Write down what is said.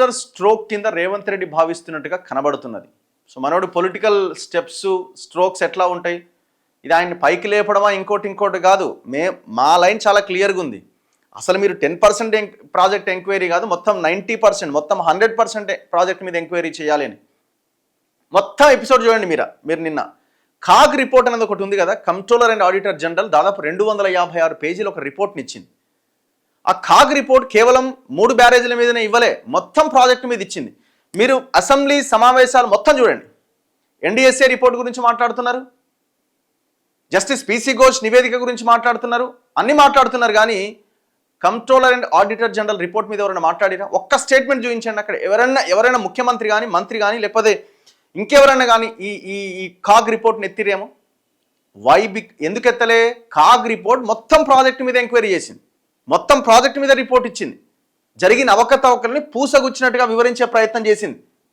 Master stroke కింద రేవంత్ రెడ్డి భావిస్తున్నట్టుగా కనబడుతున్నది. So మనోడు పొలిటికల్ స్టెప్స్ స్ట్రోక్స్ ఎట్లా ఉంటాయి, ఇది ఆయన్ని పైకి లేపడమా ఇంకోటి కాదు. మా లైన్ చాలా క్లియర్గా ఉంది. అసలు మీరు 10% ప్రాజెక్ట్ ఎంక్వైరీ కాదు, మొత్తం 90%, మొత్తం 100% ప్రాజెక్ట్ మీద ఎంక్వైరీ చేయాలి అని మొత్తం ఎపిసోడ్ చూడండి. మీరు నిన్న కాగ్ రిపోర్ట్ అనేది ఒకటి ఉంది కదా, కంట్రోలర్ అండ్ ఆడిటర్ జనరల్ దాదాపు 256 పేజీలు ఒక రిపోర్ట్ని ఇచ్చింది. ఆ కాగ్ రిపోర్ట్ కేవలం 3 బ్యారేజీల మీదనే ఇవ్వలే, మొత్తం ప్రాజెక్టు మీద ఇచ్చింది. మీరు అసెంబ్లీ సమావేశాలు మొత్తం చూడండి, ఎన్డీఎస్ఏ రిపోర్ట్ గురించి మాట్లాడుతున్నారు, జస్టిస్ పీసీ ఘోష్ నివేదిక గురించి మాట్లాడుతున్నారు, అన్నీ మాట్లాడుతున్నారు. కానీ controller and auditor general report మీద ఎవరైనా మాట్లాడినా ఒక్క స్టేట్మెంట్ చూపించండి. అక్కడ ఎవరైనా ముఖ్యమంత్రి కానీ మంత్రి కానీ లేకపోతే ఇంకెవరైనా కానీ ఈ కాగ్ రిపోర్ట్ని ఎత్తిరేమో. ఎందుకు ఎత్తలే? కాగ్ రిపోర్ట్ మొత్తం ప్రాజెక్టు మీద ఎంక్వైరీ చేసింది, మొత్తం ప్రాజెక్టు మీద రిపోర్ట్ ఇచ్చింది, జరిగిన అవకతవకల్ని పూసగుచ్చినట్టుగా వివరించే ప్రయత్నం చేసింది.